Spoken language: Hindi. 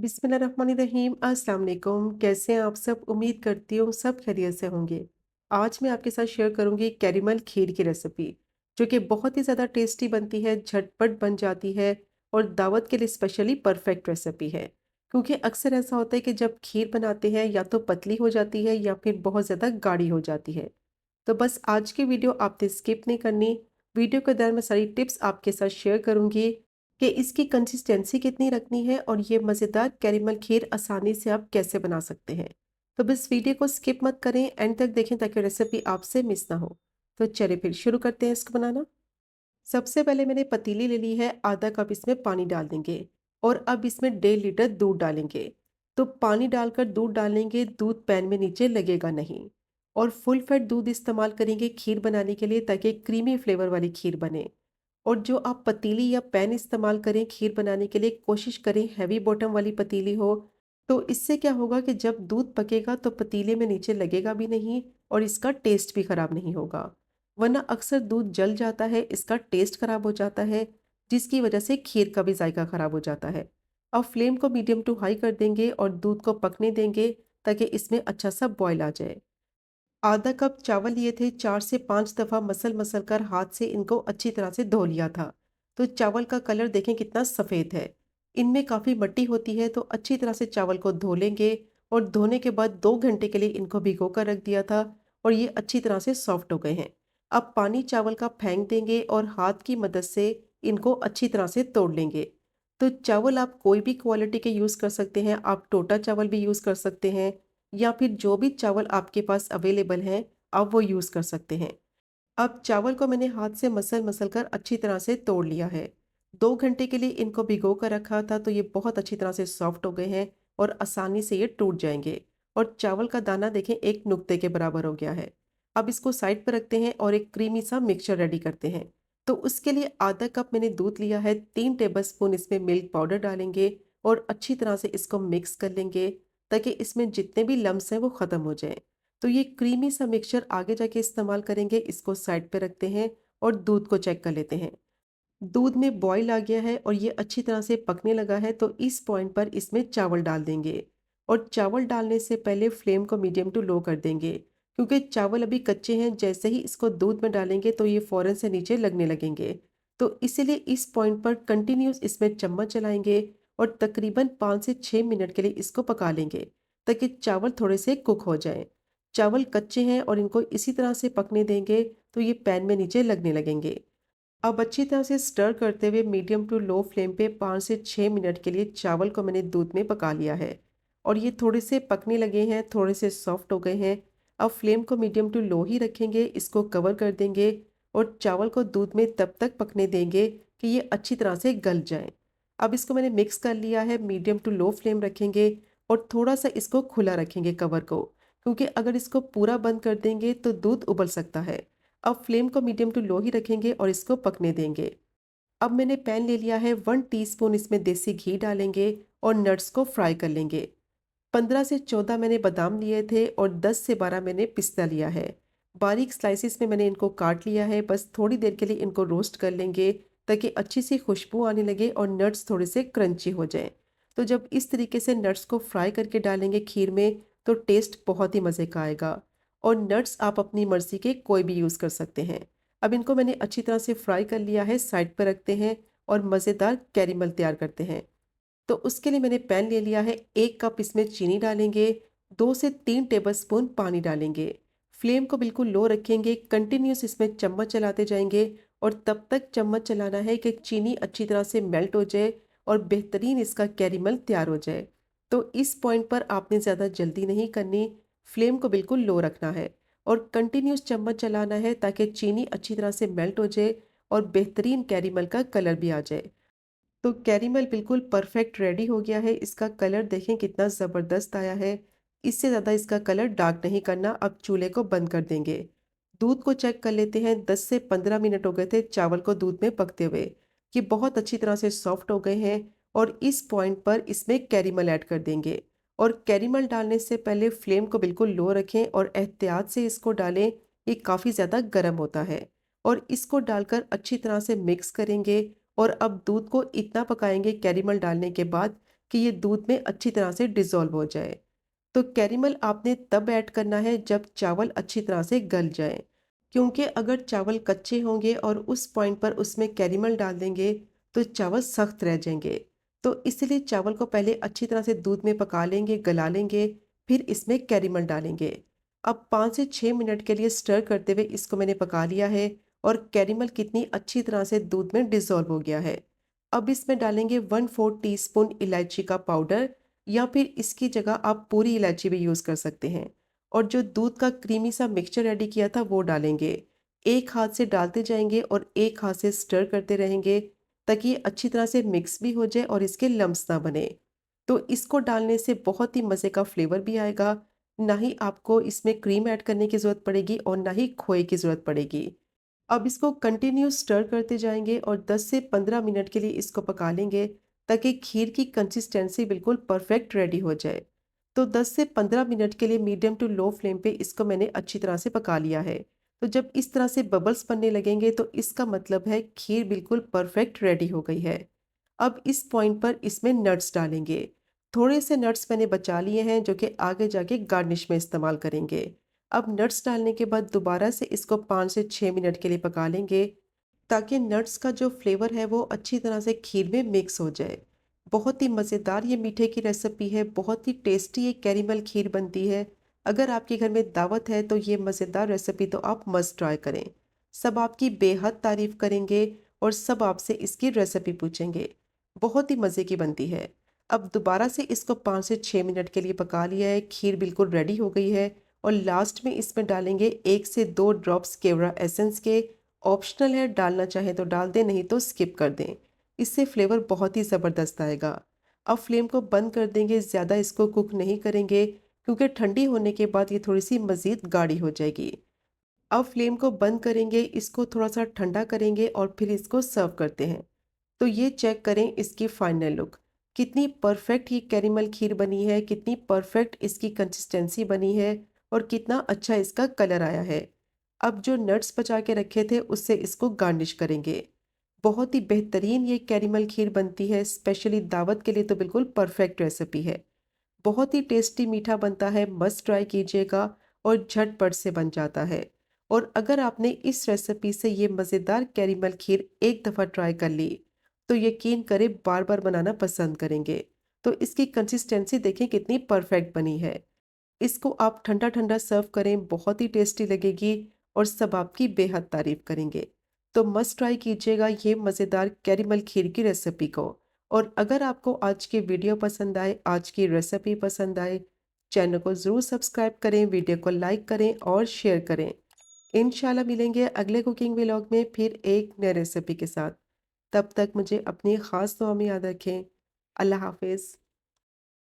बिस्मिल्लाहिर्रहमानिर्रहीम। अस्सलाम वालेकुम। कैसे हैं आप सब? उम्मीद करती हूँ सब खैरियत से होंगे। आज मैं आपके साथ शेयर करूँगी कैरेमल खीर की रेसिपी, जो कि बहुत ही ज़्यादा टेस्टी बनती है, झटपट बन जाती है और दावत के लिए स्पेशली परफेक्ट रेसिपी है। क्योंकि अक्सर ऐसा होता है कि जब खीर बनाते हैं या तो पतली हो जाती है या फिर बहुत ज़्यादा गाढ़ी हो जाती है। तो बस आज की वीडियो आपने स्किप नहीं करनी। वीडियो के दौरान मैं सारी टिप्स आपके साथ शेयर करूंगी कि इसकी कंसिस्टेंसी कितनी रखनी है और ये मज़ेदार कैरेमल खीर आसानी से आप कैसे बना सकते हैं। तो बस वीडियो को स्किप मत करें, एंड तक देखें ताकि रेसिपी आपसे मिस ना हो। तो चलिए फिर शुरू करते हैं इसको बनाना। सबसे पहले मैंने पतीली ले ली है, आधा कप इसमें पानी डाल देंगे और अब इसमें 1.5 लीटर दूध डालेंगे। तो पानी डालकर दूध डालेंगे, दूध पैन में नीचे लगेगा नहीं। और फुल फैट दूध इस्तेमाल करेंगे खीर बनाने के लिए ताकि क्रीमी फ्लेवर वाली खीर बने। और जो आप पतीली या पैन इस्तेमाल करें खीर बनाने के लिए, कोशिश करें हैवी बॉटम वाली पतीली हो। तो इससे क्या होगा कि जब दूध पकेगा तो पतीले में नीचे लगेगा भी नहीं और इसका टेस्ट भी खराब नहीं होगा। वरना अक्सर दूध जल जाता है, इसका टेस्ट खराब हो जाता है, जिसकी वजह से खीर का भी जायका खराब हो जाता है। अब फ्लेम को मीडियम टू हाई कर देंगे और दूध को पकने देंगे ताकि इसमें अच्छा सा बॉयल आ जाए। आधा कप चावल लिए थे, 4 से 5 दफ़ा मसल मसल कर हाथ से इनको अच्छी तरह से धो लिया था। तो चावल का कलर देखें कितना सफ़ेद है। इनमें काफ़ी मट्टी होती है, तो अच्छी तरह से चावल को धो लेंगे और धोने के बाद 2 घंटे के लिए इनको भिगो कर रख दिया था और ये अच्छी तरह से सॉफ्ट हो गए हैं। अब पानी चावल का फेंक देंगे और हाथ की मदद से इनको अच्छी तरह से तोड़ लेंगे। तो चावल आप कोई भी क्वालिटी के यूज़ कर सकते हैं, आप टोटा चावल भी यूज़ कर सकते हैं या फिर जो भी चावल आपके पास अवेलेबल हैं, आप वो यूज़ कर सकते हैं। अब चावल को मैंने हाथ से मसल-मसल कर अच्छी तरह से तोड़ लिया है। 2 घंटे के लिए इनको भिगो कर रखा था, तो ये बहुत अच्छी तरह से सॉफ्ट हो गए हैं और आसानी से ये टूट जाएँगे। और चावल का दाना देखें एक नुक्ते के बराबर हो गया है। अब इसको साइड पर रखते हैं और एक क्रीमी सा मिक्सचर रेडी करते हैं। तो उसके लिए आधा कप मैंने दूध लिया है, 3 टेबलस्पून इसमें मिल्क पाउडर डालेंगे और अच्छी तरह से इसको मिक्स कर लेंगे ताकि इसमें जितने भी लम्स हैं वो ख़त्म हो जाएँ। तो ये क्रीमी सा मिक्सचर आगे जाके इस्तेमाल करेंगे, इसको साइड पे रखते हैं और दूध को चेक कर लेते हैं। दूध में बॉईल आ गया है और ये अच्छी तरह से पकने लगा है, तो इस पॉइंट पर इसमें चावल डाल देंगे। और चावल डालने से पहले फ्लेम को मीडियम टू लो कर देंगे, क्योंकि चावल अभी कच्चे हैं। जैसे ही इसको दूध में डालेंगे तो ये फ़ौरन से नीचे लगने लगेंगे। तो इसीलिए इस पॉइंट पर कंटिन्यूस इसमें चम्मच चलाएंगे और तकरीबन 5 से 6 मिनट के लिए इसको पका लेंगे ताकि चावल थोड़े से कुक हो जाएं। चावल कच्चे हैं और इनको इसी तरह से पकने देंगे तो ये पैन में नीचे लगने लगेंगे। अब अच्छी तरह से स्टर करते हुए मीडियम टू लो फ्लेम पे 5 से 6 मिनट के लिए चावल को मैंने दूध में पका लिया है और ये थोड़े से पकने लगे हैं, थोड़े से सॉफ्ट हो गए हैं। अब फ्लेम को मीडियम टू लो ही रखेंगे, इसको कवर कर देंगे और चावल को दूध में तब तक पकने देंगे कि ये अच्छी तरह से गल जाए। अब इसको मैंने मिक्स कर लिया है, मीडियम टू लो फ्लेम रखेंगे और थोड़ा सा इसको खुला रखेंगे कवर को, क्योंकि अगर इसको पूरा बंद कर देंगे तो दूध उबल सकता है। अब फ्लेम को मीडियम टू लो ही रखेंगे और इसको पकने देंगे। अब मैंने पैन ले लिया है, 1 टीस्पून इसमें देसी घी डालेंगे और नट्स को फ्राई कर लेंगे। 15 से 14 मैंने बादाम लिए थे और 10 से 12 मैंने पिस्ता लिया है। बारीक स्लाइसिस में मैंने इनको काट लिया है। बस थोड़ी देर के लिए इनको रोस्ट कर लेंगे ताकि अच्छी सी खुशबू आने लगे और नट्स थोड़े से क्रंची हो जाएं। तो जब इस तरीके से नट्स को फ्राई करके डालेंगे खीर में तो टेस्ट बहुत ही मज़े का आएगा। और नट्स आप अपनी मर्ज़ी के कोई भी यूज़ कर सकते हैं। अब इनको मैंने अच्छी तरह से फ्राई कर लिया है, साइड पर रखते हैं और मज़ेदार कैरेमल तैयार करते हैं। तो उसके लिए मैंने पैन ले लिया है, 1 कप इसमें चीनी डालेंगे, 2 से 3 टेबलस्पून पानी डालेंगे। फ्लेम को बिल्कुल लो रखेंगे, कंटिन्यूस इसमें चम्मच चलाते जाएंगे और तब तक चम्मच चलाना है कि चीनी अच्छी तरह से मेल्ट हो जाए और बेहतरीन इसका कैरेमल तैयार हो जाए। तो इस पॉइंट पर आपने ज़्यादा जल्दी नहीं करनी, फ्लेम को बिल्कुल लो रखना है और कंटिन्यूस चम्मच चलाना है ताकि चीनी अच्छी तरह से मेल्ट हो जाए और बेहतरीन कैरेमल का कलर भी आ जाए। तो कैरेमल बिल्कुल परफेक्ट रेडी हो गया है। इसका कलर देखें कितना ज़बरदस्त आया है। इससे ज़्यादा इसका कलर डार्क नहीं करना। अब चूल्हे को बंद कर देंगे। दूध को चेक कर लेते हैं। 10 से 15 मिनट हो गए थे चावल को दूध में पकते हुए। ये बहुत अच्छी तरह से सॉफ्ट हो गए हैं और इस पॉइंट पर इसमें कैरेमल ऐड कर देंगे। और कैरेमल डालने से पहले फ्लेम को बिल्कुल लो रखें और एहतियात से इसको डालें। ये काफ़ी ज़्यादा गर्म होता है। और इसको डालकर अच्छी तरह से मिक्स करेंगे और अब दूध को इतना पकाएंगे कैरेमल डालने के बाद कि ये दूध में अच्छी तरह से डिज़ोल्व हो जाए। तो कैरेमल आपने तब ऐड करना है जब चावल अच्छी तरह से गल जाएँ, क्योंकि अगर चावल कच्चे होंगे और उस पॉइंट पर उसमें कैरेमल डाल देंगे, तो चावल सख्त रह जाएँगे। तो इसलिए चावल को पहले अच्छी तरह से दूध में पका लेंगे, गला लेंगे, फिर इसमें कैरेमल डालेंगे। अब 5 से 6 मिनट के लिए स्टर करते हुए इसको मैंने पका लिया है और कैरेमल कितनी अच्छी तरह से दूध में डिज़ोल्व हो गया है। अब इसमें डालेंगे 1/4 टीस्पून इलायची का पाउडर, या फिर इसकी जगह आप पूरी इलायची भी यूज़ कर सकते हैं। और जो दूध का क्रीमी सा मिक्सचर रेडी किया था वो डालेंगे। एक हाथ से डालते जाएंगे और एक हाथ से स्टर करते रहेंगे, ताकि ये अच्छी तरह से मिक्स भी हो जाए और इसके लम्स ना बने। तो इसको डालने से बहुत ही मज़े का फ्लेवर भी आएगा, ना ही आपको इसमें क्रीम ऐड करने की ज़रूरत पड़ेगी और ना ही खोए की ज़रूरत पड़ेगी। अब इसको कंटिन्यू स्टर करते जाएंगे और 10 से 15 मिनट के लिए इसको पका लेंगे, ताकि खीर की कंसिस्टेंसी बिल्कुल परफेक्ट रेडी हो जाए। तो 10 से 15 मिनट के लिए मीडियम टू लो फ्लेम पे इसको मैंने अच्छी तरह से पका लिया है। तो जब इस तरह से बबल्स बनने लगेंगे तो इसका मतलब है खीर बिल्कुल परफेक्ट रेडी हो गई है। अब इस पॉइंट पर इसमें नट्स डालेंगे। थोड़े से नट्स मैंने बचा लिए हैं जो कि आगे जाके गार्निश में इस्तेमाल करेंगे। अब नट्स डालने के बाद दोबारा से इसको 5 से 6 मिनट के लिए पका लेंगे, ताकि नट्स का जो फ्लेवर है वो अच्छी तरह से खीर में मिक्स हो जाए। बहुत ही मज़ेदार ये मीठे की रेसिपी है, बहुत ही टेस्टी ये कैरेमल खीर बनती है। अगर आपके घर में दावत है तो ये मज़ेदार रेसिपी तो आप मस्ट ट्राई करें। सब आपकी बेहद तारीफ़ करेंगे और सब आपसे इसकी रेसिपी पूछेंगे। बहुत ही मज़े की बनती है। अब दोबारा से इसको 5 से 6 मिनट के लिए पका लिया है, खीर बिल्कुल रेडी हो गई है और लास्ट में इसमें डालेंगे 1 से 2 ड्रॉप्स केवड़ा एसेंस के। ऑप्शनल है, डालना चाहें तो डाल दें, नहीं तो स्किप कर दें। इससे फ्लेवर बहुत ही ज़बरदस्त आएगा। अब फ्लेम को बंद कर देंगे, ज़्यादा इसको कुक नहीं करेंगे, क्योंकि ठंडी होने के बाद ये थोड़ी-सी मज़ीद गाढ़ी हो जाएगी। अब फ्लेम को बंद करेंगे, इसको थोड़ा-सा ठंडा करेंगे और फिर इसको सर्व करते हैं। तो ये चेक करें इसकी फाइनल लुक। कितनी परफेक्ट ये कैरेमल खीर बनी है, कितनी परफेक्ट इसकी कंसिस्टेंसी बनी है और कितना अच्छा इसका कलर आया है। अब जो नट्स बचा के रखे थे उससे इसको गार्निश करेंगे। बहुत ही बेहतरीन ये कैरेमल खीर बनती है, स्पेशली दावत के लिए तो बिल्कुल परफेक्ट रेसिपी है। बहुत ही टेस्टी मीठा बनता है, मस्ट ट्राई कीजिएगा और झटपट से बन जाता है। और अगर आपने इस रेसिपी से ये मज़ेदार कैरेमल खीर एक दफ़ा ट्राई कर ली, तो यकीन करें बार-बार बनाना पसंद करेंगे। तो इसकी कंसिस्टेंसी देखें कितनी परफेक्ट बनी है। इसको आप ठंडा-ठंडा सर्व करें, बहुत ही टेस्टी लगेगी और सब आपकी बेहद तारीफ़ करेंगे। तो मस्ट ट्राई कीजिएगा ये मज़ेदार कैरेमल खीर की रेसिपी को। और अगर आपको आज की वीडियो पसंद आए, आज की रेसिपी पसंद आए, चैनल को ज़रूर सब्सक्राइब करें, वीडियो को लाइक करें और शेयर करें। इंशाल्लाह मिलेंगे अगले कुकिंग व्लॉग में फिर एक नए रेसिपी के साथ। तब तक मुझे अपनी ख़ास दुआ में याद रखें। अल्लाह हाफ़िज़।